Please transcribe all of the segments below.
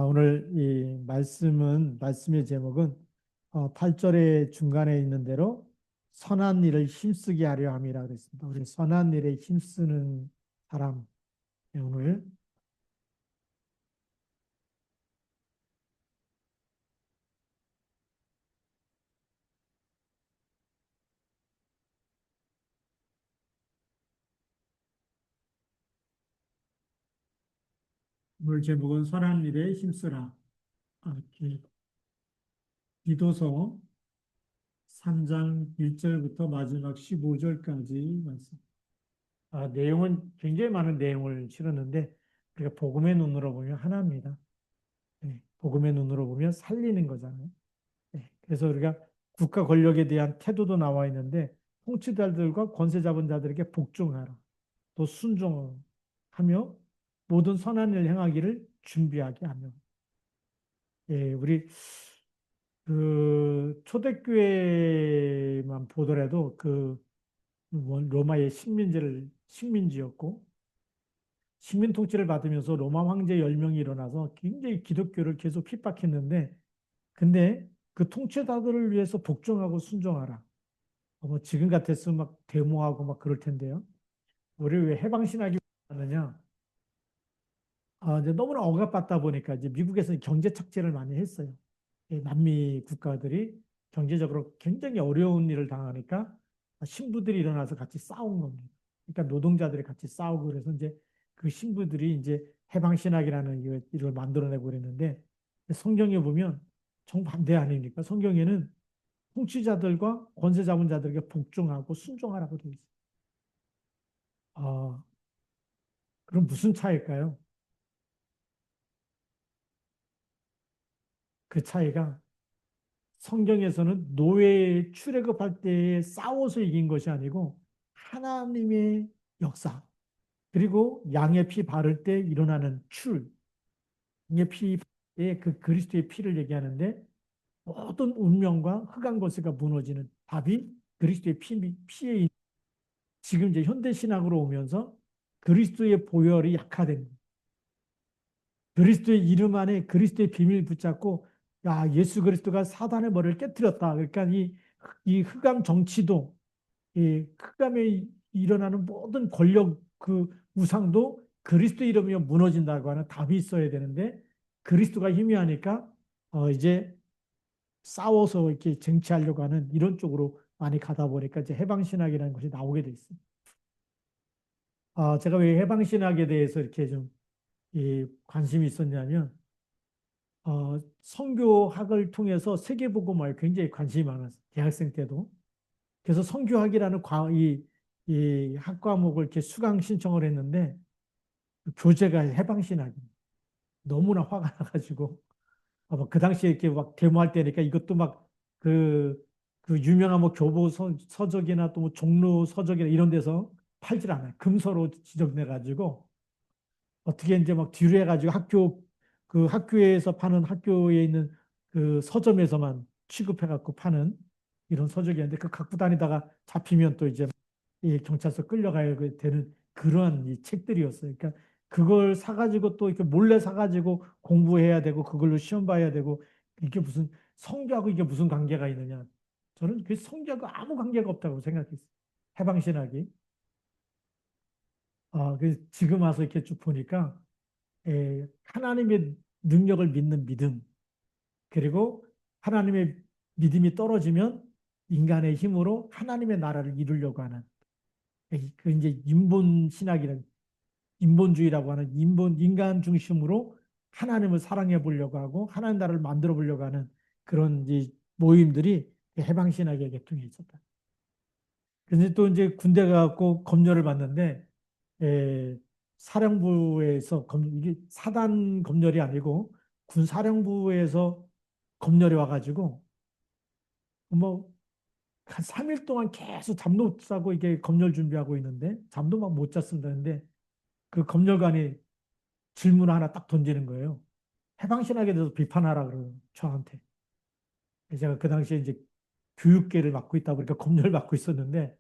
오늘 이 말씀의 제목은 8절의 중간에 있는 대로 선한 일을 힘쓰게 하려 함이라 그랬습니다. 우리 선한 일에 힘쓰는 사람, 오늘 제목은 선한 일에 힘쓰라. 기도서 3장 1절부터 마지막 15절까지 말씀. 내용은 굉장히 많은 내용을 실었는데 우리가 복음의 눈으로 보면 하나입니다. 네, 복음의 눈으로 보면 살리는 거잖아요. 네, 그래서 우리가 국가 권력에 대한 태도도 나와 있는데 통치자들과 권세 잡은 자들에게 복종하라. 또 순종하며 모든 선한 일 행하기를 준비하게 하며. 예, 우리 그 초대교회만 보더라도 그 로마의 식민지였고 식민 통치를 받으면서 로마 황제 10명이 일어나서 굉장히 기독교를 계속 핍박했는데 근데 그 통치자들을 위해서 복종하고 순종하라. 뭐 지금 같았으면 막 데모하고 막 그럴 텐데요. 우리 왜 해방신학이 하느냐? 이제 너무나 억압받다 보니까 이제 미국에서는 경제 착취를 많이 했어요. 이 남미 국가들이 경제적으로 굉장히 어려운 일을 당하니까 신부들이 일어나서 같이 싸운 겁니다. 그러니까 노동자들이 같이 싸우고 그래서 이제 그 신부들이 이제 해방신학이라는 이걸 만들어내고 그랬는데 성경에 보면 정반대 아닙니까? 성경에는 통치자들과 권세 잡은 자들에게 복종하고 순종하라고 되어 있어요. 아, 그럼 무슨 차이일까요? 그 차이가 성경에서는 노예에 출애굽할 때에 싸워서 이긴 것이 아니고 하나님의 역사 그리고 양의 피 바를 때 일어나는 양의 피에 그 그리스도의 피를 얘기하는데 모든 운명과 흑암 권세가 무너지는 답이 그리스도의 피에 지금 이제 현대 신학으로 오면서 그리스도의 보혈이 약화됩니다. 그리스도의 이름 안에 그리스도의 비밀 붙잡고 야 예수 그리스도가 사단의 머리를 깨뜨렸다. 그러니까 이 흑암 정치도 이 흑암에 일어나는 모든 권력 그 우상도 그리스도 이름이면 무너진다고 하는 답이 있어야 되는데 그리스도가 희미하니까 이제 싸워서 이렇게 쟁취하려고 하는 이런 쪽으로 많이 가다 보니까 이제 해방신학이라는 것이 나오게 돼 있습니다. 제가 왜 해방신학에 대해서 이렇게 좀 관심이 있었냐면 선교학을 통해서 세계복음화에 굉장히 관심이 많았어요. 대학생 때도. 그래서 선교학이라는 이 학과목을 이렇게 수강 신청을 했는데 그 교재가 해방신학입니다. 너무나 화가 나가지고 그 당시에 이렇게 막 데모할 때니까 이것도 막 그, 그 유명한 뭐 교보 서적이나 또 뭐 종로 서적이나 이런 데서 팔질 않아요. 금서로 지정돼가지고 어떻게 이제 막 뒤로 해가지고 그 학교에서 파는 학교에 있는 그 서점에서만 취급해갖고 파는 이런 서적이었는데 그 갖고 다니다가 잡히면 또 이제 이 경찰서 끌려가야 되는 그러한 이 책들이었어요. 그러니까 그걸 사가지고 또 이렇게 몰래 사가지고 공부해야 되고 그걸로 시험 봐야 되고 이게 무슨 성교하고 이게 무슨 관계가 있느냐. 저는 그 성교하고 아무 관계가 없다고 생각했어요. 해방신학이. 지금 와서 이렇게 쭉 보니까 하나님의 능력을 믿는 믿음, 그리고 하나님의 믿음이 떨어지면 인간의 힘으로 하나님의 나라를 이루려고 하는 그 이제 인본주의라고 하는 인간 중심으로 하나님을 사랑해 보려고 하고 하나님 나라를 만들어 보려고 하는 그런 이제 모임들이 해방신학의 계통에 있었다. 그래서 또 이제 군대 가고 검열을 받는데 에, 사령부에서 이게 사단 검열이 아니고 군 사령부에서 검열이 와가지고 뭐 한 3일 동안 계속 잠도 못 자고 이게 검열 준비하고 있는데 잠도 막 못 잤습니다는데 그 검열관이 질문 하나 딱 던지는 거예요. 해방신학에 대해서 비판하라 그러요 저한테. 제가 그 당시에 이제 교육계를 맡고 있다 보니까 검열을 맡고 있었는데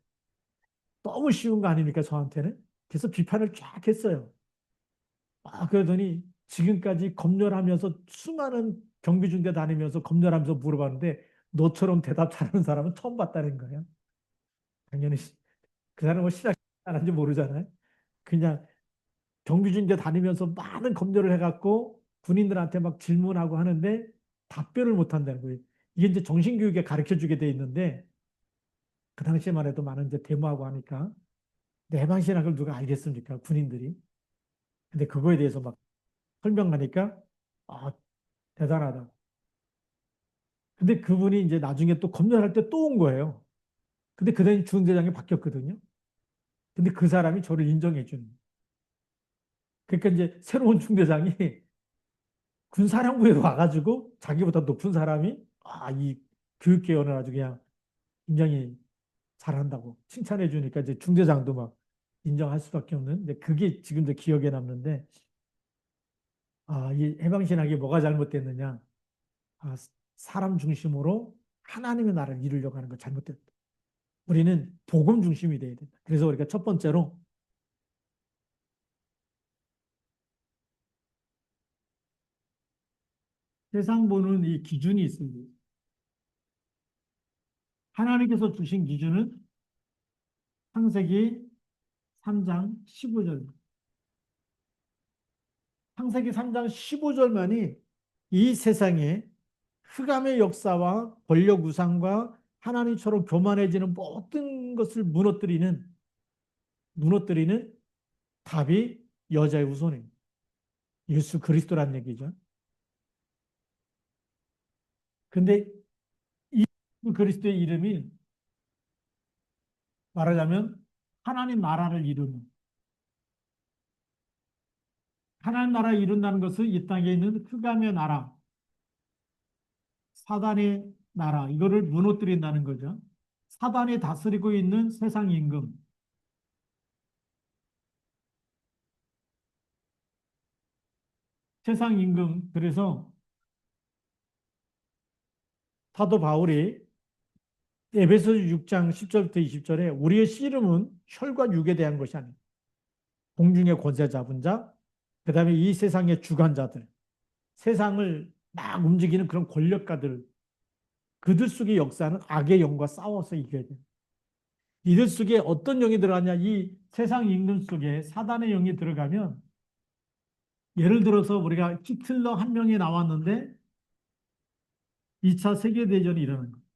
너무 쉬운 거 아닙니까 저한테는? 그래서 비판을 쫙 했어요. 그러더니 지금까지 검열하면서 수많은 경비중대 다니면서 검열하면서 물어봤는데 너처럼 대답 잘하는 사람은 처음 봤다는 거예요. 당연히 그 사람은 신학 안 한지 모르잖아요. 그냥 경비중대 다니면서 많은 검열을 해갖고 군인들한테 막 질문하고 하는데 답변을 못 한다는 거예요. 이게 이제 정신교육에 가르쳐 주게 돼 있는데 그 당시에만 해도 많은 이제 데모하고 하니까 내방신학을 누가 알겠습니까? 군인들이. 근데 그거에 대해서 막 설명하니까 아, 대단하다. 근데 그분이 이제 나중에 또 검열할 때 또 온 거예요. 근데 그다음에 중대장이 바뀌었거든요. 근데 그 사람이 저를 인정해 주는 거예요. 그러니까 이제 새로운 중대장이 군사령부에 와가지고 자기보다 높은 사람이 이 교육개혁을 아주 그냥 굉장히 잘한다고 칭찬해 주니까 이제 중대장도 막 인정할 수밖에 없는. 근데 그게 지금도 기억에 남는데 이 해방신학이 뭐가 잘못됐느냐? 아, 사람 중심으로 하나님의 나라를 이루려고 하는 거 잘못됐다. 우리는 복음 중심이 돼야 된다. 그래서 우리가 첫 번째로 세상 보는 이 기준이 있습니다. 하나님께서 주신 기준은 창세기 3장 15절. 창세기 3장 15절만이 이 세상에 흑암의 역사와 권력 우상과 하나님처럼 교만해지는 모든 것을 무너뜨리는 답이 여자의 후손입니다. 예수 그리스도란 얘기죠. 근데 이 그리스도의 이름이 말하자면 하나님 나라를 이루는, 하나님 나라를 이룬다는 것은 이 땅에 있는 흑암의 나라, 사단의 나라, 이거를 무너뜨린다는 거죠. 사단이 다스리고 있는 세상 임금, 세상 임금. 그래서 사도 바울이 에베소 6장 10절부터 20절에 우리의 씨름은 혈과 육에 대한 것이 아니다. 공중의 권세 잡은 자, 그 다음에 이 세상의 주관자들, 세상을 막 움직이는 그런 권력가들, 그들 속의 역사는 악의 영과 싸워서 이겨야 돼. 이들 속에 어떤 영이 들어가냐? 이 세상 임금 속에 사단의 영이 들어가면 예를 들어서 우리가 히틀러 한 명이 나왔는데 2차 세계대전이 일어난 거예요.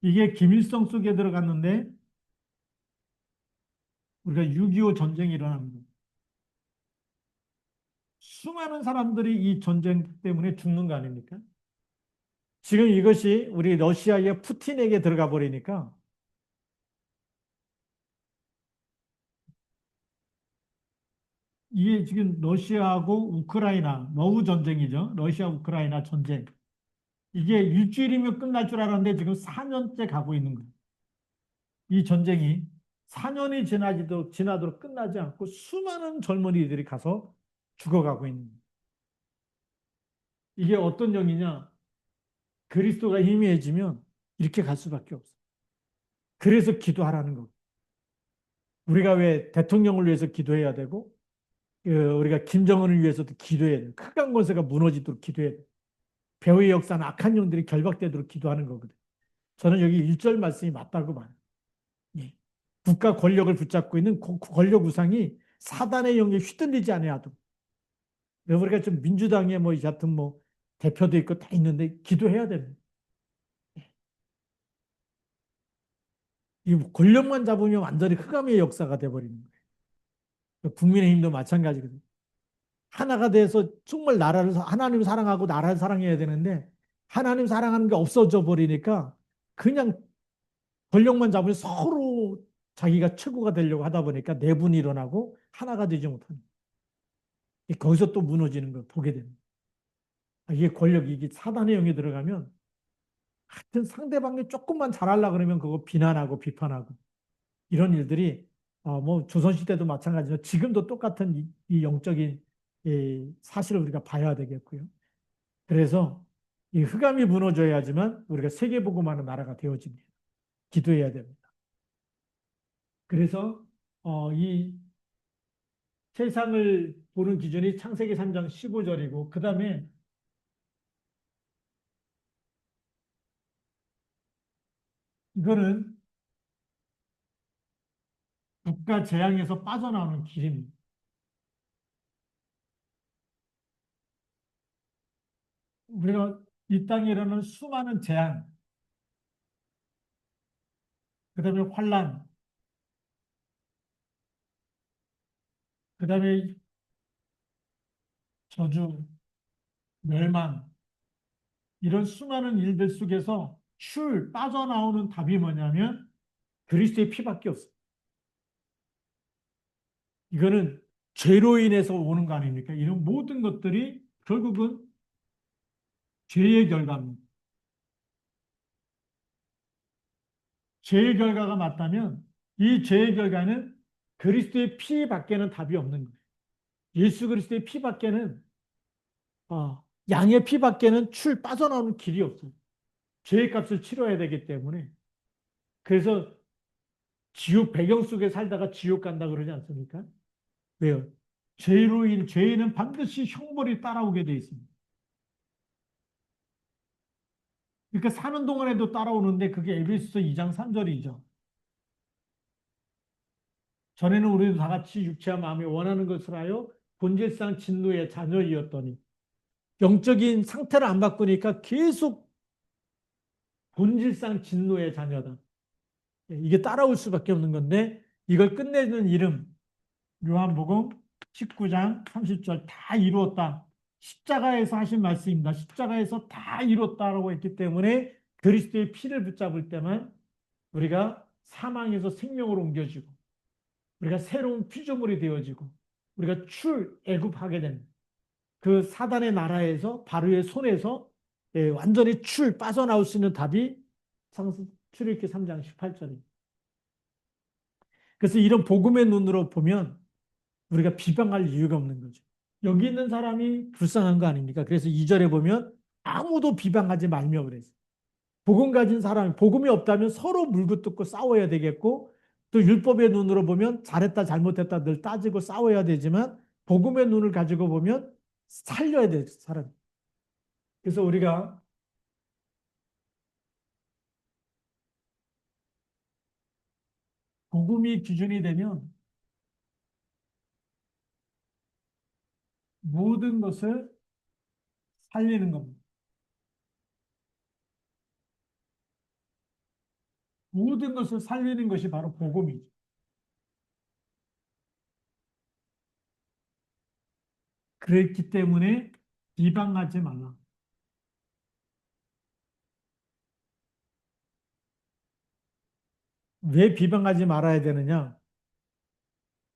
이게 김일성 속에 들어갔는데 우리가 6.25 전쟁이 일어나는 거예요. 수많은 사람들이 이 전쟁 때문에 죽는 거 아닙니까? 지금 이것이 우리 러시아의 푸틴에게 들어가 버리니까 이게 지금 러시아하고 우크라이나 노후 전쟁이죠. 러시아 우크라이나 전쟁. 이게 일주일이면 끝날 줄 알았는데 지금 4년째 가고 있는 거예요. 이 전쟁이 4년이 지나도록 끝나지 않고 수많은 젊은이들이 가서 죽어가고 있는 거예요. 이게 어떤 영이냐? 그리스도가 희미해지면 이렇게 갈 수밖에 없어요. 그래서 기도하라는 거. 우리가 왜 대통령을 위해서 기도해야 되고, 우리가 김정은을 위해서도 기도해야 돼요. 크간 권세가 무너지도록 기도해야 돼요. 배후의 역사는 악한 영들이 결박되도록 기도하는 거거든요. 저는 여기 1절 말씀이 맞다고 봐요. 예. 국가 권력을 붙잡고 있는 권력 우상이 사단의 영에 휘둘리지 않아도. 우리가 좀 민주당에 뭐, 이 같은 뭐, 대표도 있고 다 있는데 기도해야 됩니다. 이 권력만 잡으면 완전히 흑암의 역사가 돼버리는 거예요. 국민의힘도 마찬가지거든요. 하나가 돼서 정말 하나님 사랑하고 나라를 사랑해야 되는데 하나님 사랑하는 게 없어져 버리니까 그냥 권력만 잡으면 서로 자기가 최고가 되려고 하다 보니까 내분이 일어나고 하나가 되지 못하는 거기서 또 무너지는 걸 보게 됩니다. 이게 권력이 이게 사단의 영에 들어가면 하여튼 상대방이 조금만 잘하려 그러면 그거 비난하고 비판하고 이런 일들이 뭐 조선시대도 마찬가지로 지금도 똑같은 이 영적인 이 사실을 우리가 봐야 되겠고요. 그래서 이 흑암이 무너져야지만 우리가 세계복음하는 나라가 되어집니다. 기도해야 됩니다. 그래서 이 세상을 보는 기준이 창세기 3장 15절이고, 그 다음에 이거는 국가 재앙에서 빠져나오는 길입니다. 우리가 이 땅에 일어나는 수많은 재앙, 그 다음에 환란, 그 다음에 저주, 멸망, 이런 수많은 일들 속에서 빠져나오는 답이 뭐냐면 그리스도의 피밖에 없어요. 이거는 죄로 인해서 오는 거 아닙니까? 이런 모든 것들이 결국은 죄의 결과입니다. 죄의 결과가 맞다면 이 죄의 결과는 그리스도의 피밖에는 답이 없는 거예요. 예수 그리스도의 피밖에는 양의 피밖에는 빠져나오는 길이 없어요. 죄의 값을 치러야 되기 때문에. 그래서 지옥 배경 속에 살다가 지옥 간다 그러지 않습니까? 왜요? 죄인은 반드시 형벌이 따라오게 돼 있습니다. 그러니까 사는 동안에도 따라오는데 그게 에베소서 2장 3절이죠. 전에는 우리도 다 같이 육체와 마음이 원하는 것을 하여 본질상 진노의 자녀이었더니 영적인 상태를 안 바꾸니까 계속 본질상 진노의 자녀다. 이게 따라올 수밖에 없는 건데 이걸 끝내는 이름 요한복음 19장 30절 다 이루었다. 십자가에서 하신 말씀입니다. 십자가에서 다 이뤘다라고 했기 때문에 그리스도의 피를 붙잡을 때만 우리가 사망에서 생명으로 옮겨지고 우리가 새로운 피조물이 되어지고 우리가 출애굽하게 되는 그 사단의 나라에서 바로의 손에서 완전히 빠져나올 수 있는 답이 출애굽기 3장 18절입니다. 그래서 이런 복음의 눈으로 보면 우리가 비방할 이유가 없는 거죠. 여기 있는 사람이 불쌍한 거 아닙니까? 그래서 2절에 보면 아무도 비방하지 말며 그랬어요. 복음 가진 사람이 복음이 없다면 서로 물고 뜯고 싸워야 되겠고 또 율법의 눈으로 보면 잘했다 잘못했다 늘 따지고 싸워야 되지만 복음의 눈을 가지고 보면 살려야 돼 사람. 그래서 우리가 복음이 기준이 되면 모든 것을 살리는 겁니다. 모든 것을 살리는 것이 바로 복음이죠. 그랬기 때문에 비방하지 말라. 왜 비방하지 말아야 되느냐?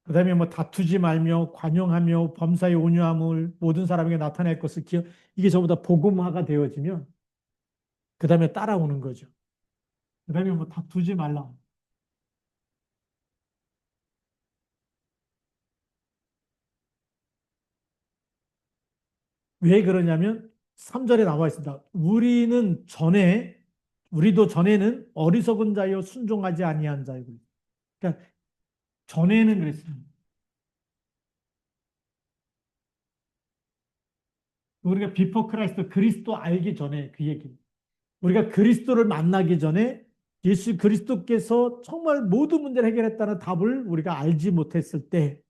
그 다음에 뭐 다투지 말며 관용하며 범사의 온유함을 모든 사람에게 나타낼 것을 이게 전부 다 복음화가 되어지면 그 다음에 따라오는 거죠. 그 다음에 뭐 다투지 말라. 왜 그러냐면 3절에 나와 있습니다. 우리도 전에는 어리석은 자여 순종하지 아니한 자이고. 그러니까 전에는 그랬습니다. 우리가 비포 크라이스트 그리스도 알기 전에 그 얘기. 우리가 그리스도를 만나기 전에 예수 그리스도께서 정말 모든 문제를 해결했다는 답을 우리가 알지 못했을 때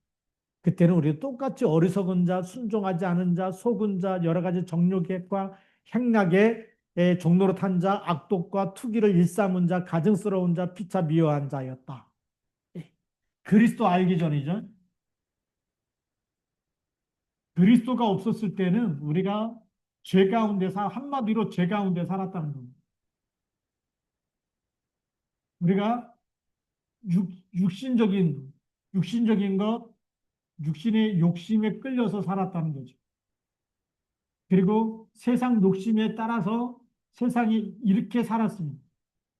그때는 우리가 똑같이 어리석은 자, 순종하지 않은 자, 속은 자, 여러 가지 정욕과 행락의 종로로 탄 자, 악독과 투기를 일삼은 자, 가증스러운 자, 피차 미워한 자였다. 예. 그리스도 알기 전이죠. 그리스도가 없었을 때는 우리가 한마디로 죄 가운데 살았다는 겁니다. 우리가 육신적인, 육신적인 것, 육신의 욕심에 끌려서 살았다는 거죠. 그리고 세상 욕심에 따라서 세상이 이렇게 살았습니다.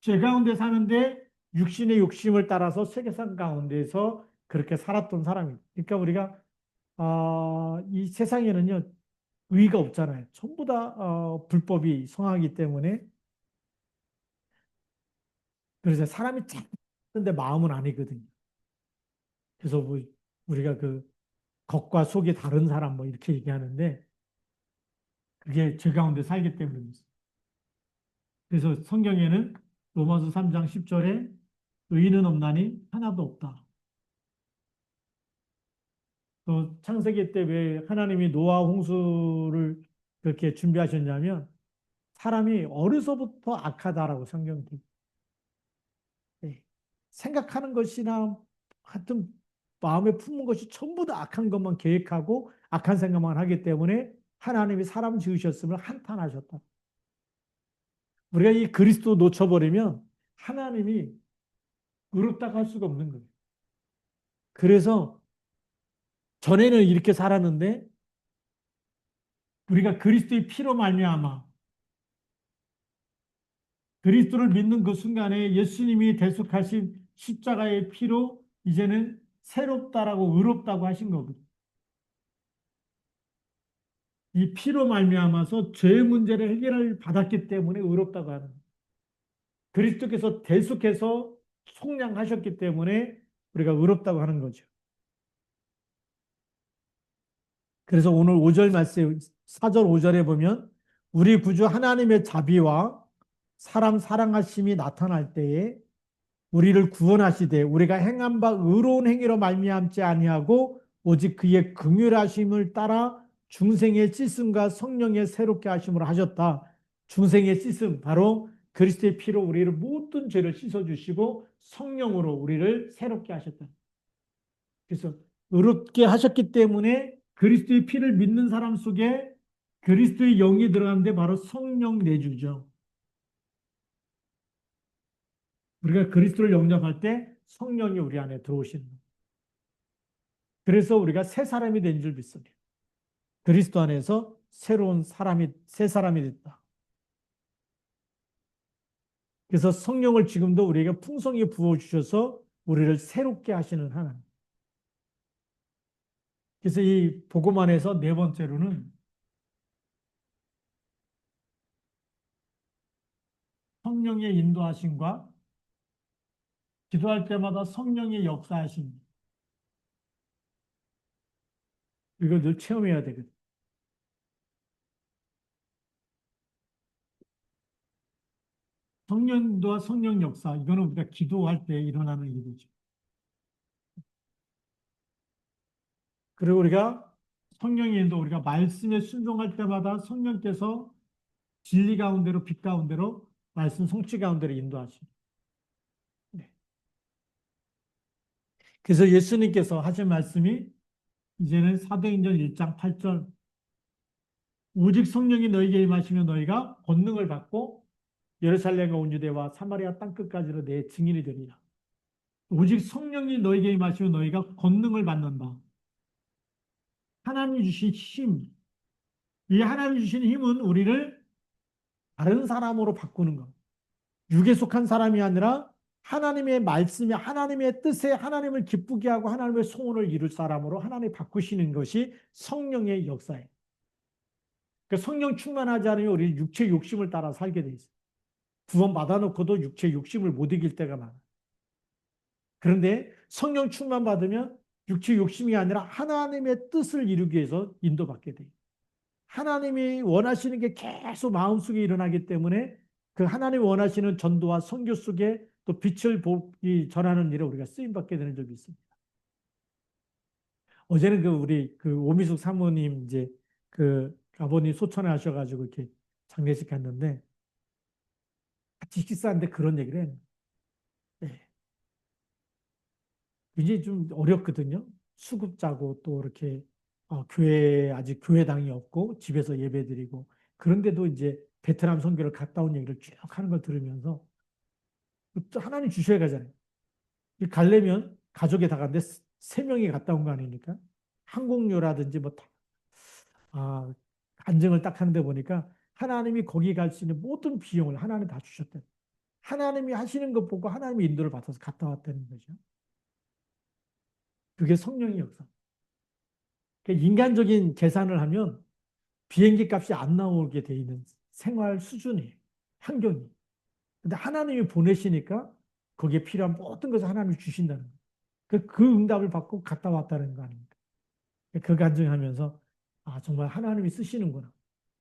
죄 가운데 사는데 육신의 욕심을 따라서 세계상 가운데서 그렇게 살았던 사람입니다. 그러니까 우리가 이 세상에는요 의가 없잖아요. 전부 다 불법이 성하기 때문에 그래서 사람이 작은데 마음은 아니거든요. 그래서 뭐 우리가 그 겉과 속이 다른 사람 뭐 이렇게 얘기하는데 그게 죄 가운데 살기 때문입니다. 그래서 성경에는 로마서 3장 10절에 의인은 없나니 하나도 없다. 또 창세기 때 왜 하나님이 노아 홍수를 그렇게 준비하셨냐면 사람이 어려서부터 악하다라고 성경이 네. 생각하는 것이나 하여튼 마음에 품은 것이 전부 다 악한 것만 계획하고 악한 생각만 하기 때문에 하나님이 사람 지으셨음을 한탄하셨다. 우리가 이 그리스도 놓쳐버리면 하나님이 의롭다고 할 수가 없는 거예요. 그래서 전에는 이렇게 살았는데 우리가 그리스도의 피로 말미암아 그리스도를 믿는 그 순간에 예수님이 대속하신 십자가의 피로 이제는 새롭다라고 의롭다고 하신 거거든요. 이 피로 말미암아서 죄의 문제를 해결을 받았기 때문에 의롭다고 하는 거예요. 그리스도께서 대속해서 속량하셨기 때문에 우리가 의롭다고 하는 거죠. 그래서 오늘 5절 말씀, 4절 5절에 보면 우리 구주 하나님의 자비와 사람 사랑하심이 나타날 때에 우리를 구원하시되 우리가 행한 바 의로운 행위로 말미암지 아니하고 오직 그의 긍휼하심을 따라 중생의 씻음과 성령의 새롭게 하심으로 하셨다. 중생의 씻음 바로 그리스도의 피로 우리를 모든 죄를 씻어 주시고 성령으로 우리를 새롭게 하셨다. 그래서 의롭게 하셨기 때문에 그리스도의 피를 믿는 사람 속에 그리스도의 영이 들어가는데 바로 성령 내주죠. 우리가 그리스도를 영접할 때 성령이 우리 안에 들어오시는 거예요. 그래서 우리가 새 사람이 된 줄 믿습니다. 그리스도 안에서 새로운 사람이, 새 사람이 됐다. 그래서 성령을 지금도 우리에게 풍성히 부어주셔서 우리를 새롭게 하시는 하나님. 그래서 이 복음 안에서 네 번째로는 성령의 인도하심과 기도할 때마다 성령의 역사하심. 이걸 늘 체험해야 되거든. 성령과 성령 역사, 이거는 우리가 기도할 때 일어나는 일이죠. 그리고 우리가 성령의 인도, 우리가 말씀에 순종할 때마다 성령께서 진리 가운데로, 빛 가운데로, 말씀 성취 가운데로 인도하십니다. 네. 그래서 예수님께서 하신 말씀이 이제는 사도행전 1장 8절 오직 성령이 너희에게 임하시면 너희가 권능을 받고 예루살렘과 온 유대와 사마리아 땅끝까지로 내 증인이 되리라. 오직 성령이 너희에게 임하시면 너희가 권능을 받는다. 하나님 주신 힘, 이 하나님 주신 힘은 우리를 다른 사람으로 바꾸는 것. 육에 속한 사람이 아니라 하나님의 말씀이 하나님의 뜻에 하나님을 기쁘게 하고 하나님의 소원을 이룰 사람으로 하나님이 바꾸시는 것이 성령의 역사예요. 그러니까 성령 충만하지 않으면 우리 육체 욕심을 따라 살게 돼 있어요. 구원 받아놓고도 육체 욕심을 못 이길 때가 많아요. 그런데 성령 충만 받으면 육체 욕심이 아니라 하나님의 뜻을 이루기 위해서 인도받게 돼요. 하나님이 원하시는 게 계속 마음속에 일어나기 때문에 그 하나님이 원하시는 전도와 선교 속에 또 빛을 전하는 일에 우리가 쓰임받게 되는 적이 있습니다. 어제는 그 우리 그 오미숙 사모님 이제 그 아버님 소천에 하셔가지고 이렇게 장례식 갔는데 같이 식사하는데 그런 얘기를 했는데 굉장히 좀 어렵거든요. 수급자고 또 이렇게 교회 아직 교회당이 없고 집에서 예배드리고 그런데도 이제 베트남 선교를 갔다 온 얘기를 쭉 하는 걸 들으면서 또 하나님 주셔야 가잖아요. 가려면 가족에 다 갔는데 세 명이 갔다 온 거 아닙니까? 항공료라든지 뭐 안정을 딱 하는데 보니까 하나님이 거기 갈 수 있는 모든 비용을 하나님 다 주셨대. 하나님이 하시는 것 보고 하나님의 인도를 받아서 갔다 왔다는 거죠. 그게 성령의 역사. 그러니까 인간적인 계산을 하면 비행기 값이 안 나오게 돼 있는 생활 수준이에요. 환경이. 근데 하나님이 보내시니까 거기에 필요한 모든 것을 하나님이 주신다는 거예요. 그 응답을 받고 갔다 왔다는 거 아닙니까? 그 간증하면서 아, 정말 하나님이 쓰시는구나.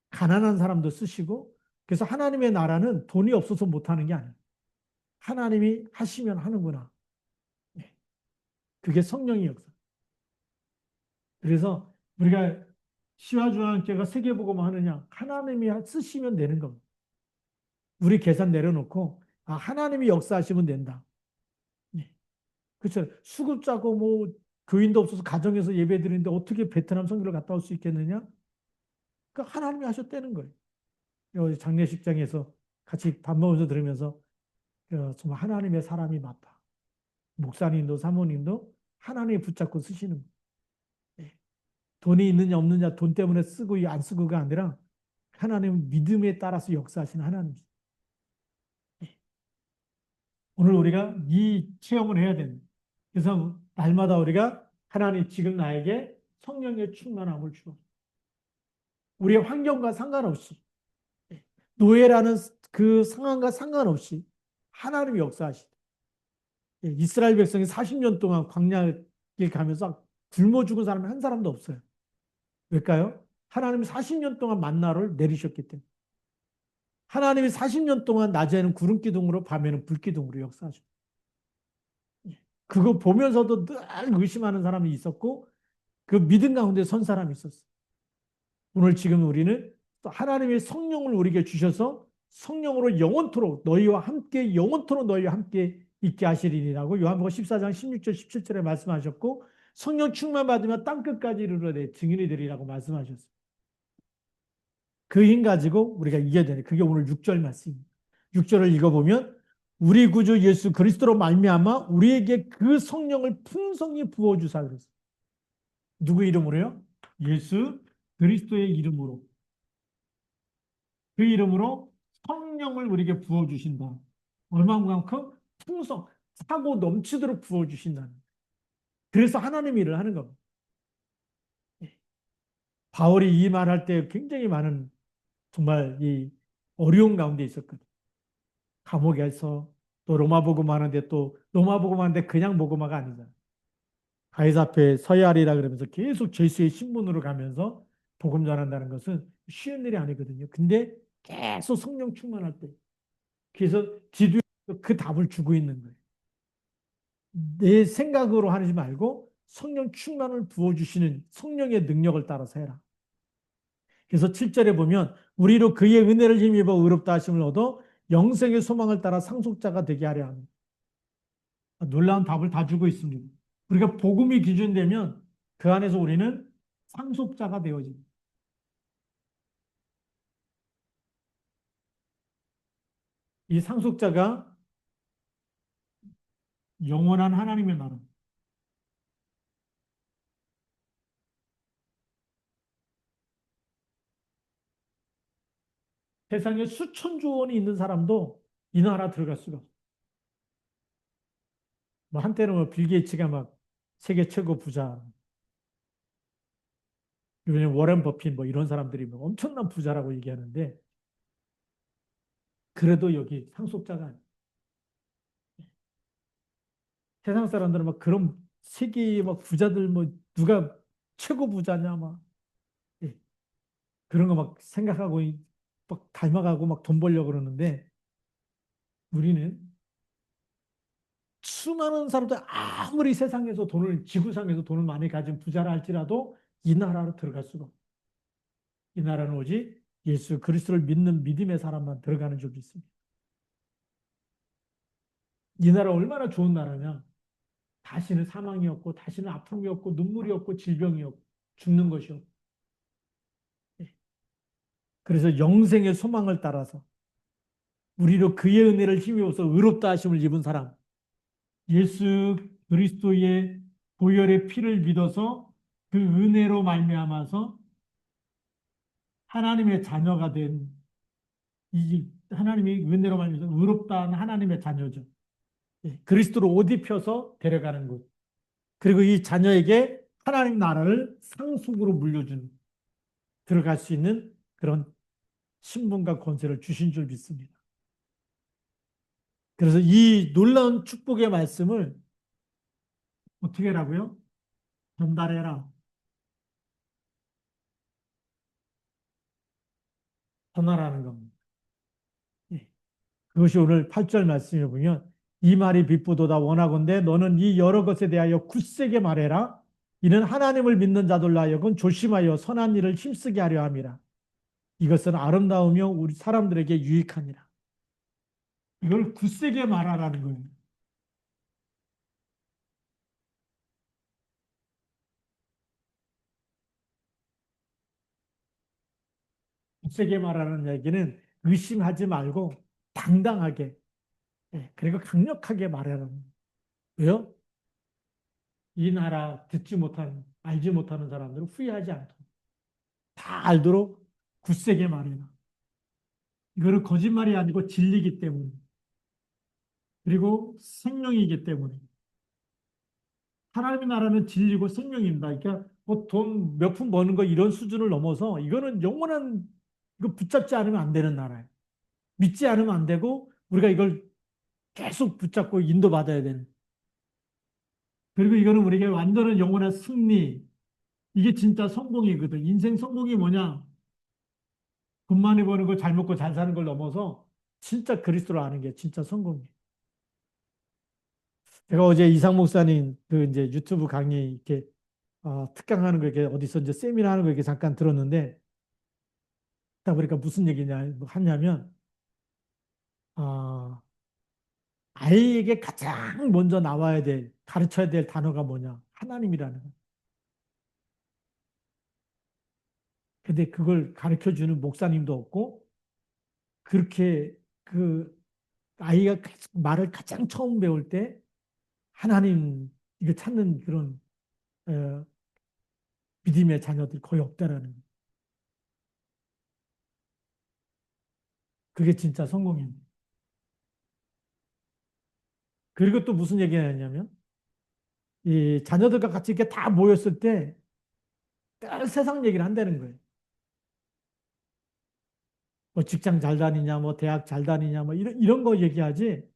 가난한 사람도 쓰시고 그래서 하나님의 나라는 돈이 없어서 못하는 게 아니에요. 하나님이 하시면 하는구나. 예, 그게 성령의 역사. 그래서 우리가 시와중앙교회가 세계복음 하느냐 하나님이 쓰시면 되는 겁니다. 우리 계산 내려놓고 아, 하나님이 역사하시면 된다. 예, 그렇죠. 수급 짜고 뭐 교인도 없어서 가정에서 예배 드리는데 어떻게 베트남 선교를 갔다 올 수 있겠느냐? 그 하나님이 하셨다는 거예요. 여기 장례식장에서 같이 밥 먹으면서 들으면서 정말 하나님의 사람이 맞다. 목사님도 사모님도 하나님이 붙잡고 쓰시는 거예요. 예. 돈이 있느냐 없느냐 돈 때문에 쓰고 안 쓰고가 아니라 하나님 믿음에 따라서 역사하시는 하나님. 예. 오늘 우리가 이 체험을 해야 됩니다. 그래서 날마다 우리가 하나님 지금 나에게 성령의 충만함을 주어. 우리의 환경과 상관없이 예. 노예라는 그 상황과 상관없이 하나님이 역사하시다. 예. 이스라엘 백성이 40년 동안 광야길 가면서 굶어 죽은 사람이 한 사람도 없어요. 왜일까요? 하나님이 40년 동안 만나를 내리셨기 때문에. 하나님이 40년 동안 낮에는 구름 기둥으로 밤에는 불 기둥으로 역사하셨어요. 그거 보면서도 늘 의심하는 사람이 있었고 그 믿음 가운데 선 사람이 있었어요. 오늘 지금 우리는 또 하나님의 성령을 우리에게 주셔서 성령으로 영원토록 너희와 함께 영원토록 너희와 함께 있게 하시리라고 요한복음 14장 16절 17절에 말씀하셨고 성령 충만 받으면 땅끝까지 이르러 내 증인이 되리라고 말씀하셨어요. 그 힘 가지고 우리가 이겨야 되네. 그게 오늘 6절 말씀입니다. 6절을 읽어보면 우리 구주 예수 그리스도로 말미암아 우리에게 그 성령을 풍성히 부어주사 그랬어요. 누구 이름으로요? 예수 그리스도의 이름으로. 그 이름으로 성령을 우리에게 부어주신다. 얼마만큼? 풍성, 차고 넘치도록 부어주신다. 그래서 하나님 일을 하는 겁니다. 바울이 이 말할 때 굉장히 많은 정말 이 어려운 가운데 있었거든. 감옥에서 또 로마 복음 하는데 또 로마 복음 하는데 그냥 복음화가 아니잖아. 가이사 앞에 서야 하리라 그러면서 계속 죄수의 신분으로 가면서 복음 전한다는 것은 쉬운 일이 아니거든요. 근데 계속 성령 충만할 때 그래서 기도에 그 답을 주고 있는 거예요. 내 생각으로 하지 말고 성령 충만을 부어주시는 성령의 능력을 따라서 해라. 그래서 7절에 보면 우리로 그의 은혜를 힘입어 의롭다 하심을 얻어 영생의 소망을 따라 상속자가 되게 하려 합니다. 놀라운 답을 다 주고 있습니다. 우리가 복음이 기준되면 그 안에서 우리는 상속자가 되어집니다. 이 상속자가 영원한 하나님의 나라. 세상에 수천 조 원이 있는 사람도 이 나라 들어갈 수가 없어요. 뭐 한때는 뭐 빌 게이츠가 막 세계 최고 부자, 요즘 워렌 버핏 뭐 이런 사람들이 뭐 엄청난 부자라고 얘기하는데 그래도 여기 상속자가 아니에요. 세상 사람들은 막 그런 세계의 막 부자들 뭐 누가 최고 부자냐 막 예, 그런 거 막 생각하고 막 닮아가고 막 돈 벌려고 그러는데 우리는 수많은 사람들 아무리 세상에서 돈을 지구상에서 돈을 많이 가진 부자라 할지라도 이 나라로 들어갈 수가 없어요. 이 나라는 오직 예수 그리스도를 믿는 믿음의 사람만 들어가는 줄도 있습니다. 이 나라 얼마나 좋은 나라냐? 다시는 사망이 없고 다시는 아픔이 없고 눈물이 없고 질병이 없고 죽는 것이 없고 그래서 영생의 소망을 따라서 우리로 그의 은혜를 힘입어서 의롭다 하심을 입은 사람 예수 그리스도의 보혈의 피를 믿어서 그 은혜로 말미암아서 하나님의 자녀가 된 이 하나님이 은혜로 말미암아서 의롭다는 하나님의 자녀죠. 그리스도로 옷 입혀서 데려가는 것. 그리고 이 자녀에게 하나님 나라를 상속으로 물려주는 들어갈 수 있는 그런 신분과 권세를 주신 줄 믿습니다. 그래서 이 놀라운 축복의 말씀을 어떻게 하라고요? 전달해라. 전하라는 겁니다. 예. 그것이 오늘 8절 말씀에 보면 이 말이 비쁘도다 원하건대 너는 이 여러 것에 대하여 굳세게 말해라. 이는 하나님을 믿는 자들로 하여금 조심하여 선한 일을 힘쓰게 하려 함이라. 이것은 아름다우며 우리 사람들에게 유익하니라. 이걸 굳세게 말하라는 거예요. 굳세게 말하는 얘기는 의심하지 말고 당당하게, 예, 그리고 강력하게 말하라는 거예요. 왜요? 이 나라 듣지 못하는, 알지 못하는 사람들은 후회하지 않도록 다 알도록 굳세게 말해라. 이거는 거짓말이 아니고 진리이기 때문에, 그리고 생명이기 때문에. 하나님의 나라는 진리고 생명입니다. 그러니까 뭐 돈 몇 푼 버는 거 이런 수준을 넘어서 이거는 영원한, 이거 붙잡지 않으면 안 되는 나라예요. 믿지 않으면 안 되고 우리가 이걸 계속 붙잡고 인도받아야 되는. 그리고 이거는 우리에게 완전한 영원한 승리. 이게 진짜 성공이거든. 인생 성공이 뭐냐? 돈 많이 버는 거, 잘 먹고 잘 사는 걸 넘어서 진짜 그리스도를 아는 게 진짜 성공이에요. 제가 어제 이상 목사님 그 이제 유튜브 강의 이렇게 특강하는 거 이렇게 어디서 이제 세미나 하는 거 이렇게 잠깐 들었는데 딱 보니까 무슨 얘기냐 뭐 하냐면 아, 아이에게 가장 먼저 나와야 될 가르쳐야 될 단어가 뭐냐 하나님이라는 거. 근데 그걸 가르쳐 주는 목사님도 없고 그렇게 그 아이가 말을 가장 처음 배울 때 하나님 이거 찾는 그런 어, 믿음의 자녀들이 거의 없다라는 거예요. 그게 진짜 성공입니다. 그리고 또 무슨 얘기가 했냐면 이 자녀들과 같이 이렇게 다 모였을 때 세상 얘기를 한다는 거예요. 뭐 직장 잘 다니냐, 뭐 대학 잘 다니냐, 뭐 이런 거 얘기하지.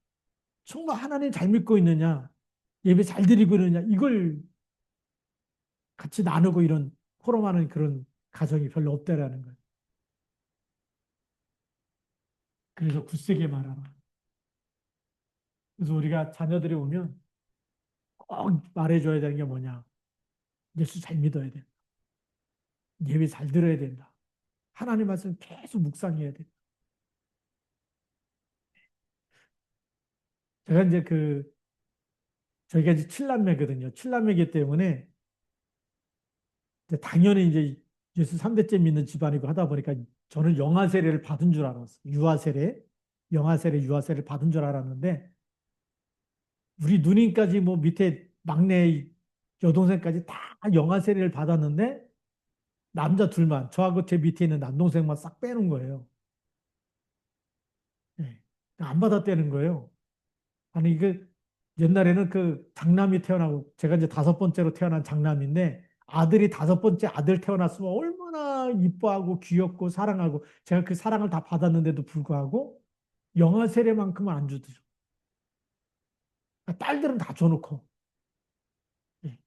정말 하나님 잘 믿고 있느냐, 예배 잘 드리고 있느냐, 이걸 같이 나누고 이런 포럼하는 그런 가정이 별로 없다라는 거예요. 그래서 굳세게 말하라. 그래서 우리가 자녀들이 오면 꼭 말해줘야 되는 게 뭐냐. 예수 잘 믿어야 돼. 예배 잘 들어야 된다. 하나님 말씀 계속 묵상해야 돼. 제가 이제 저희가 이제 칠남매거든요. 칠남매이기 때문에 이제 당연히 이제 예수 3대째 믿는 집안이고 하다 보니까 저는 영아 세례를 받은 줄 알았어요. 유아 세례, 영아 세례, 유아 세례를 받은 줄 알았는데 우리 누님까지 뭐 밑에 막내 여동생까지 다 영아 세례를 받았는데 남자 둘만 저하고 제 밑에 있는 남동생만 싹 빼는 거예요. 예. 안 받았다는 거예요. 아니 이게 옛날에는 그 장남이 태어나고 제가 이제 다섯 번째로 태어난 장남인데 아들이 다섯 번째 아들 태어났으면 얼마나 이뻐하고 귀엽고 사랑하고 제가 그 사랑을 다 받았는데도 불구하고 영아 세례만큼은 안 주더죠. 딸들은 다 줘놓고 예.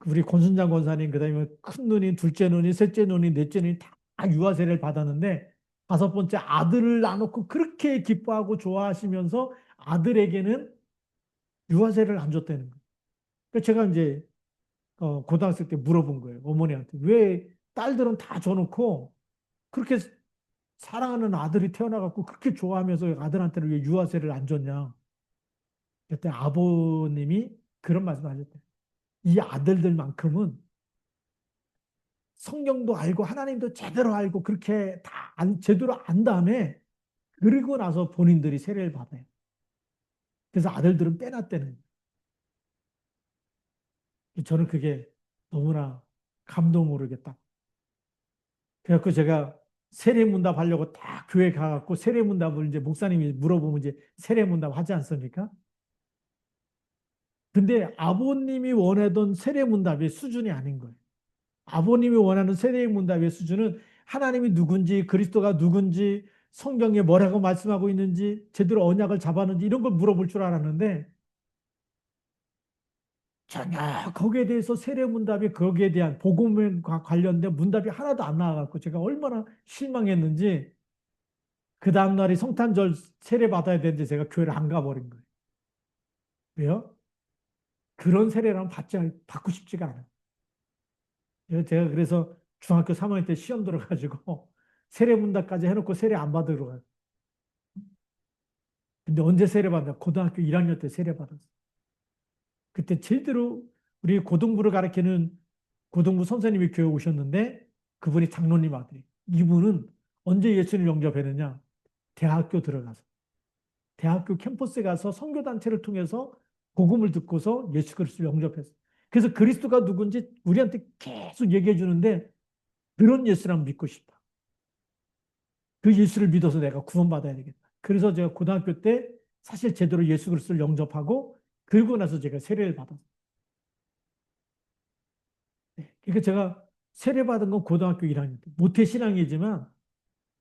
우리 권순장 권사님 그다음에 큰 누님, 둘째 누님, 셋째 누님, 넷째 누님 다 유아 세례를 받았는데 다섯 번째 아들을 놔놓고 그렇게 기뻐하고 좋아하시면서 아들에게는 유아 세례를 안 줬다는 거예요. 그래서 제가 이제 고등학생 때 물어본 거예요. 어머니한테. 왜 딸들은 다 줘놓고 그렇게 사랑하는 아들이 태어나갖고 그렇게 좋아하면서 아들한테는 왜 유아세를 안 줬냐. 그때 아버님이 그런 말씀 하셨대요. 이 아들들만큼은 성경도 알고 하나님도 제대로 알고 그렇게 다 제대로 안 다음에 그리고 나서 본인들이 세례를 받아요. 그래서 아들들은 빼놨다는 거예요. 저는 그게 너무나 감동으로 이게 딱 그래갖고 제가 세례문답 하려고 딱 교회 가갖고 세례문답을 이제 목사님이 물어보면 이제 세례문답 하지 않습니까? 근데 아버님이 원하던 세례문답의 수준이 아닌 거예요. 아버님이 원하는 세례문답의 수준은 하나님이 누군지 그리스도가 누군지 성경에 뭐라고 말씀하고 있는지 제대로 언약을 잡았는지 이런 걸 물어볼 줄 알았는데 전혀 거기에 대해서 세례문답이 거기에 대한 복음과 관련된 문답이 하나도 안 나와갖고 제가 얼마나 실망했는지 그 다음날이 성탄절 세례 받아야 되는데 제가 교회를 안 가버린 거예요. 왜요? 그런 세례랑 받고 싶지가 않아요. 제가 그래서 중학교 3학년 때 시험 들어가지고 세례문답까지 해놓고 세례 안 받으러 가요. 근데 언제 세례 받나? 고등학교 1학년 때 세례 받았어요. 그때 제대로 우리 고등부를 가르치는 고등부 선생님이 교회 오셨는데 그분이 장로님 아들이. 이분은 언제 예수를 영접했느냐? 대학교 들어가서. 대학교 캠퍼스에 가서 선교단체를 통해서 복음을 듣고서 예수 그리스도를 영접했어요. 그래서 그리스도가 누군지 우리한테 계속 얘기해 주는데 그런 예수랑 믿고 싶다. 그 예수를 믿어서 내가 구원받아야 되겠다. 그래서 제가 고등학교 때 사실 제대로 예수 그리스도를 영접하고 그리고 나서 제가 세례를 받았어요. 그러니까 제가 세례받은 건 고등학교 1학년 때. 모태신앙이지만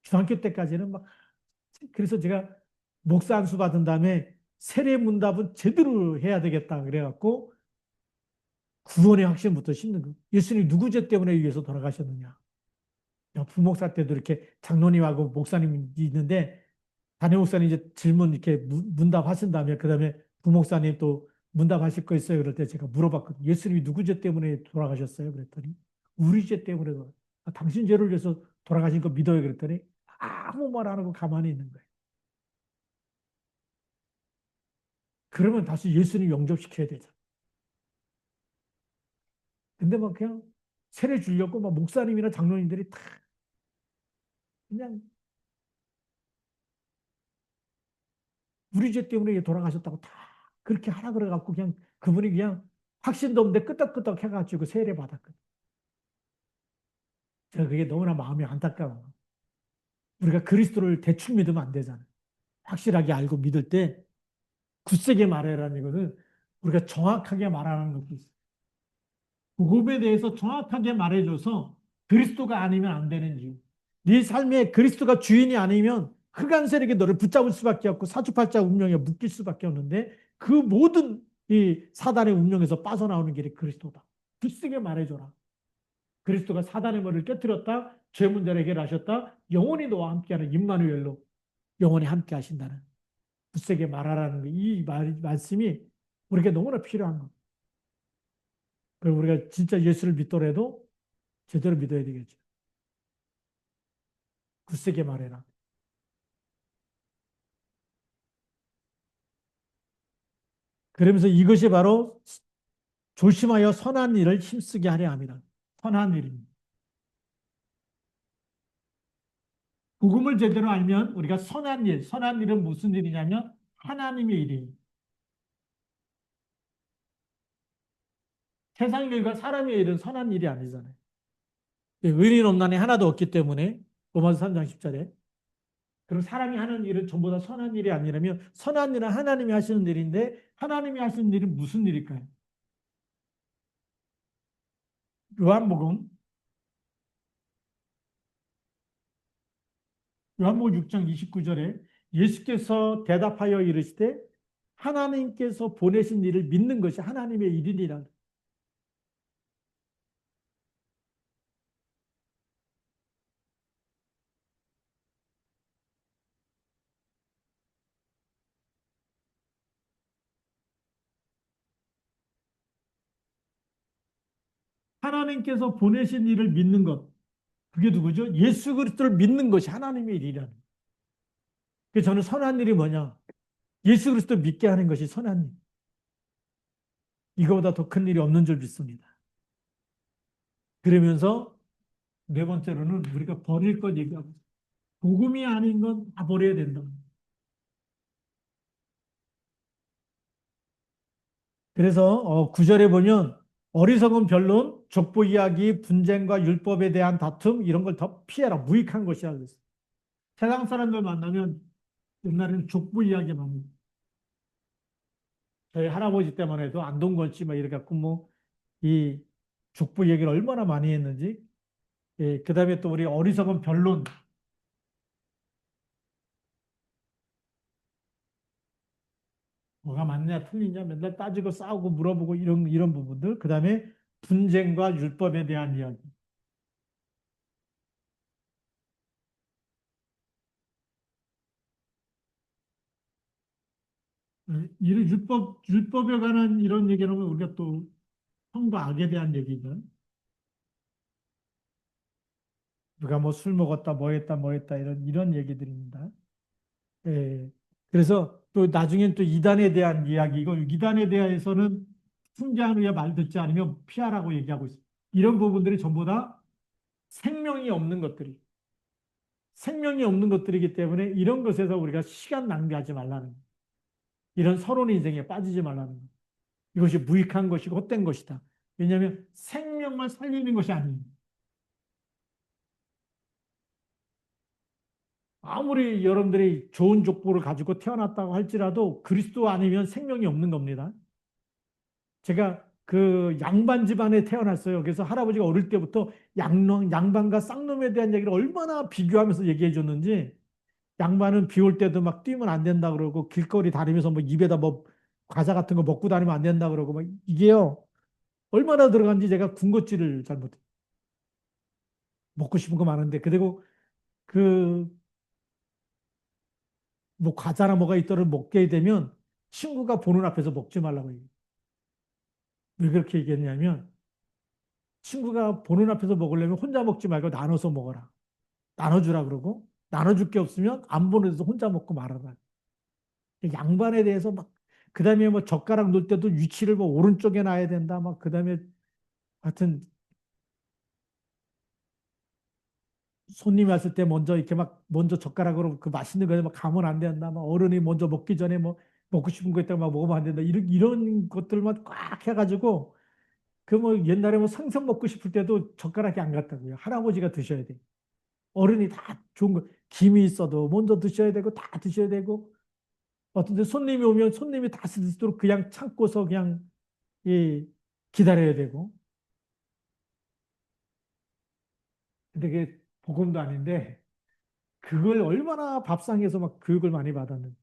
중학교 때까지는 막 그래서 제가 목사 안수 받은 다음에 세례 문답은 제대로 해야 되겠다 그래갖고 구원의 확신부터 심는 거예요. 예수님 누구 죄 때문에 위해서 돌아가셨느냐. 부목사 때도 이렇게 장로님하고 목사님이 있는데 담임 목사님 이제 질문 이렇게 문답하신 다음에 그다음에 부목사님 또 문답하실 거 있어요. 그럴 때 제가 물어봤거든요. 예수님이 누구 죄 때문에 돌아가셨어요? 그랬더니 우리 죄 때문에 당신 죄를 위해서 돌아가신 거 믿어요. 그랬더니 아무 말 안 하고 가만히 있는 거예요. 그러면 다시 예수님 영접시켜야 되잖아. 근데 막 그냥 세례 주려고 막 목사님이나 장로님들이 다 그냥 우리 죄 때문에 돌아가셨다고 다 그렇게 하라 그래갖고 그냥 그분이 그냥 확신도 없는데 끄덕끄덕 해가지고 세례 받았거든. 제가 그게 너무나 마음이 안타까워. 우리가 그리스도를 대충 믿으면 안 되잖아. 확실하게 알고 믿을 때 굳세게 말해라는 이거는 우리가 정확하게 말하는 것도 있어. 복음에 대해서 정확하게 말해줘서 그리스도가 아니면 안 되는 이유. 네 삶에 그리스도가 주인이 아니면 흑암 세력이 너를 붙잡을 수밖에 없고 사주팔자 운명에 묶일 수밖에 없는데 그 모든 이 사단의 운명에서 빠져나오는 길이 그리스도다. 굳세게 말해줘라. 그리스도가 사단의 머리를 깨뜨렸다. 죄 문제를 해결하셨다. 영원히 너와 함께하는 임마누엘로 영원히 함께 하신다는 굳세게 말하라는 이 말씀이 우리에게 너무나 필요한 것. 그리고 우리가 진짜 예수를 믿더라도 제대로 믿어야 되겠죠. 굳세게 말해라. 그러면서 이것이 바로 조심하여 선한 일을 힘쓰게 하려 합니다. 선한 일입니다. 복음을 제대로 알면 우리가 선한 일, 선한 일은 무슨 일이냐면 하나님의 일이에요. 세상 일과 사람의 일은 선한 일이 아니잖아요. 의인 없나니 하나도 없기 때문에 로마서 3장 10절에 그리고 사람이 하는 일은 전부 다 선한 일이 아니라면 선한 일은 하나님이 하시는 일인데 하나님이 하시는 일은 무슨 일일까요? 요한복음 요한복음 6장 29절에 예수께서 대답하여 이르시되 하나님께서 보내신 일을 믿는 것이 하나님의 일이니라. 하나님께서 보내신 일을 믿는 것. 그게 누구죠? 예수 그리스도를 믿는 것이 하나님의 일이라는. 그래서 저는 선한 일이 뭐냐? 예수 그리스도 믿게 하는 것이 선한 일. 이거보다 더 큰 일이 없는 줄 믿습니다. 그러면서 네 번째로는 우리가 버릴 것 얘기하고 복음이 아닌 건 다 버려야 된다. 그래서 9절에 보면 어리석은 변론, 족보 이야기, 분쟁과 율법에 대한 다툼 이런 걸 더 피해라. 무익한 것이라 그랬어요. 세상 사람들 만나면 옛날에는 족보 이야기 많이 저희 할아버지 때만 해도 안동건 씨막 이렇게 갖고 뭐이 족보 얘기를 얼마나 많이 했는지 예, 그다음에 또 우리 어리석은 변론 뭐가 맞냐 틀리냐 맨날 따지고 싸우고 물어보고 이런 부분들. 그다음에 분쟁과 율법에 대한 이야기. 이런 율법에 관한 이런 얘기는 우리가 또 성과 악에 대한 얘기죠. 누가 뭐 술 먹었다, 뭐 했다, 이런 얘기들입니다. 예. 그래서 또 나중엔 또 이단에 대한 이야기고, 이단에 대해서는 승자한 후에 말 듣지 않으면 피하라고 얘기하고 있습니다. 이런 부분들이 전부 다 생명이 없는 것들이, 생명이 없는 것들이기 때문에 이런 것에서 우리가 시간 낭비하지 말라는 거예요. 이런 서론 인생에 빠지지 말라는 거예요. 이것이 무익한 것이고 헛된 것이다. 왜냐하면 생명만 살리는 것이 아니에요. 아무리 여러분들이 좋은 족보를 가지고 태어났다고 할지라도 그리스도 아니면 생명이 없는 겁니다. 제가 그 양반 집안에 태어났어요. 그래서 할아버지가 어릴 때부터 양반과 쌍놈에 대한 얘기를 얼마나 비교하면서 얘기해 줬는지 양반은 비올 때도 막 뛰면 안 된다 그러고 길거리 다니면서 뭐 입에다 뭐 과자 같은 거 먹고 다니면 안 된다 그러고 막 이게요. 얼마나 들어간지 제가 군것질을 잘못 먹고 싶은 거 많은데 그리고 그 뭐 과자나 뭐가 있더라도 먹게 되면 친구가 보는 앞에서 먹지 말라고 얘기해요. 왜 그렇게 얘기했냐면 친구가 보는 앞에서 먹으려면 혼자 먹지 말고 나눠서 먹어라. 나눠주라 그러고 나눠줄 게 없으면 안 보는 데서 혼자 먹고 말아라. 양반에 대해서 막 그다음에 뭐 젓가락 놓을 때도 위치를 뭐 오른쪽에 놔야 된다. 막 그다음에 하여튼 손님이 왔을 때 먼저 이렇게 막 먼저 젓가락으로 그 맛있는 거에 막 가면 안 된다. 막 어른이 먼저 먹기 전에 뭐 먹고 싶은 거 있다고 막 먹으면 안 된다. 이런 것들만 꽉 해가지고 그 뭐 옛날에 뭐 생선 먹고 싶을 때도 젓가락이 안 갔다고요. 할아버지가 드셔야 돼. 어른이 다 좋은 거 김이 있어도 먼저 드셔야 되고 다 드셔야 되고 어떤데 손님이 오면 손님이 다 드시도록 그냥 참고서 그냥 이 기다려야 되고 근데 그게 복음도 아닌데 그걸 얼마나 밥상에서 막 교육을 많이 받았는지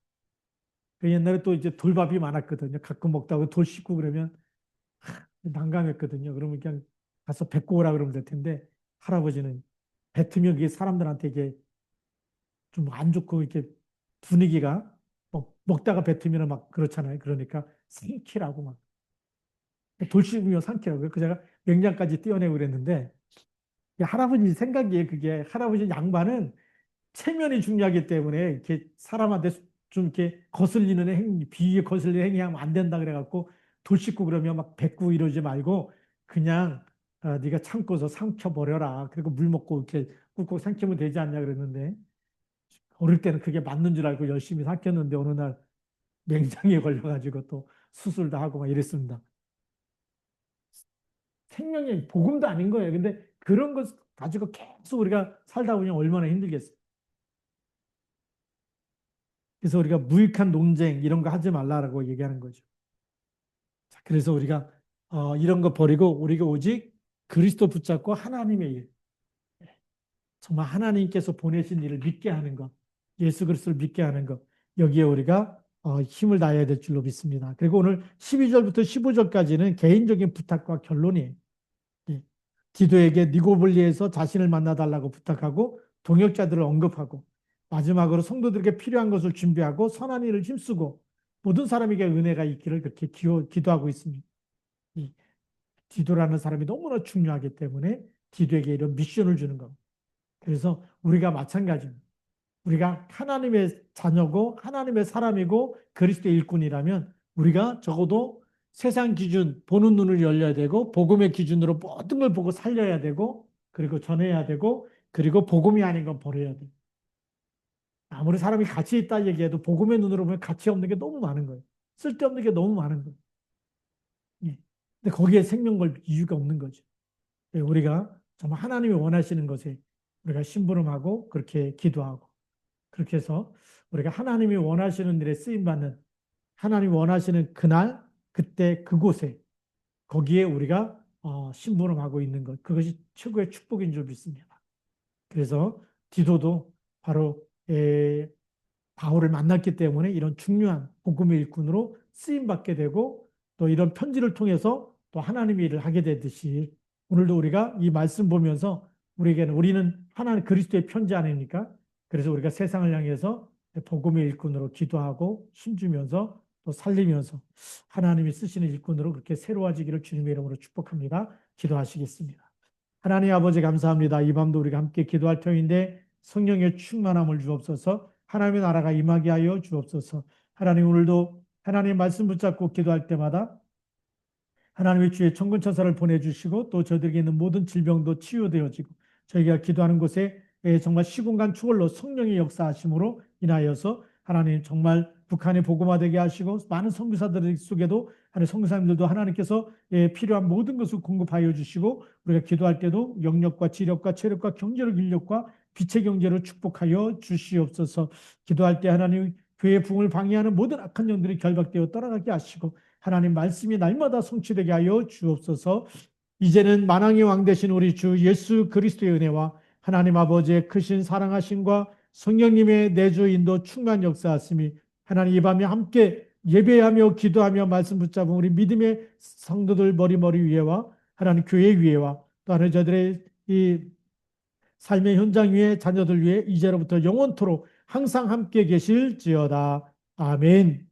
그 옛날에 또 이제 돌밥이 많았거든요. 가끔 먹다가 돌 씻고 그러면 난감했거든요. 그러면 그냥 가서 뱉고 오라 그러면 될 텐데 할아버지는 뱉으면 그게 사람들한테 이게 좀 안 좋고 이렇게 분위기가 먹다가 뱉으면 막 그렇잖아요. 그러니까 삼키라고 막 돌 씹으면 삼키라고. 그 제가 맹장까지 띄어내고 그랬는데 할아버지 생각이에요. 그게 할아버지 양반은 체면이 중요하기 때문에 이렇게 사람한테 좀 이렇게 거슬리는 비위에 거슬리는 행위하면 안 된다 그래갖고 돌 씹고 그러면 막 뱉고 이러지 말고 그냥 네가 참고서 삼켜버려라. 그리고 물 먹고 이렇게 꾹꾹 삼키면 되지 않냐 그랬는데 어릴 때는 그게 맞는 줄 알고 열심히 삼켰는데 어느 날 맹장에 걸려가지고 또 수술도 하고 막 이랬습니다. 생명이 복음도 아닌 거예요. 근데 그런 것 가지고 계속 우리가 살다 보면 얼마나 힘들겠어요. 그래서 우리가 무익한 논쟁 이런 거 하지 말라라고 얘기하는 거죠. 자, 그래서 우리가 이런 거 버리고 우리가 오직 그리스도 붙잡고 하나님의 일, 정말 하나님께서 보내신 일을 믿게 하는 것, 예수 그리스도를 믿게 하는 것, 여기에 우리가 힘을 다해야 될 줄로 믿습니다. 그리고 오늘 12절부터 15절까지는 개인적인 부탁과 결론이에요. 예. 디도에게 니고볼리에서 자신을 만나달라고 부탁하고 동역자들을 언급하고 마지막으로 성도들에게 필요한 것을 준비하고 선한 일을 힘쓰고 모든 사람에게 은혜가 있기를 그렇게 기도하고 있습니다. 이 디도라는 사람이 너무나 중요하기 때문에 디도에게 이런 미션을 주는 겁니다. 그래서 우리가 마찬가지입니다. 우리가 하나님의 자녀고 하나님의 사람이고 그리스도의 일꾼이라면 우리가 적어도 세상 기준 보는 눈을 열려야 되고 복음의 기준으로 모든 걸 보고 살려야 되고 그리고 전해야 되고 그리고 복음이 아닌 건 버려야 돼. 아무리 사람이 가치 있다 얘기해도 복음의 눈으로 보면 가치 없는 게 너무 많은 거예요. 쓸데없는 게 너무 많은 거예요. 예. 근데 거기에 생명 걸 이유가 없는 거죠. 예, 우리가 정말 하나님이 원하시는 것에 우리가 심부름하고 그렇게 기도하고 그렇게 해서 우리가 하나님이 원하시는 일에 쓰임 받는 하나님이 원하시는 그날 그때 그곳에 거기에 우리가 심부름하고 있는 것 그것이 최고의 축복인 줄 믿습니다. 그래서 디도도 바로 바울을 만났기 때문에 이런 중요한 복음의 일꾼으로 쓰임 받게 되고 또 이런 편지를 통해서 또 하나님의 일을 하게 되듯이 오늘도 우리가 이 말씀 보면서 우리에게는 우리는 하나님 그리스도의 편지 아닙니까? 그래서 우리가 세상을 향해서 복음의 일꾼으로 기도하고 힘주면서 또 살리면서 하나님이 쓰시는 일꾼으로 그렇게 새로워지기를 주님의 이름으로 축복합니다. 기도하시겠습니다. 하나님 아버지 감사합니다. 이 밤도 우리가 함께 기도할 터인데 성령의 충만함을 주옵소서. 하나님의 나라가 임하게 하여 주옵소서. 하나님 오늘도 하나님의 말씀 붙잡고 기도할 때마다 하나님의 주의 천군 천사를 보내주시고 또 저들에게 있는 모든 질병도 치유되어지고 저희가 기도하는 곳에 정말 시공간 초월로 성령의 역사하심으로 인하여서 하나님 정말 북한이 복음화되게 하시고 많은 선교사들 속에도 하나님 선교사님들도 하나님께서 필요한 모든 것을 공급하여 주시고 우리가 기도할 때도 영력과 지력과 체력과 경제력 인력과 빛의 경제로 축복하여 주시옵소서. 기도할 때 하나님 교회의 부흥을 방해하는 모든 악한 영들이 결박되어 떠나가게 하시고 하나님 말씀이 날마다 성취되게 하여 주옵소서. 이제는 만왕의 왕 되신 우리 주 예수 그리스도의 은혜와 하나님 아버지의 크신 사랑하심과 성령님의 내주 인도 충만 역사하심이 하나님 이 밤에 함께 예배하며 기도하며 말씀 붙잡은 우리 믿음의 성도들 머리머리 위에와 하나님 교회 위에와 또 하나님 저들의 이 삶의 현장 위에 자녀들 위에 이제로부터 영원토록 항상 함께 계실지어다. 아멘.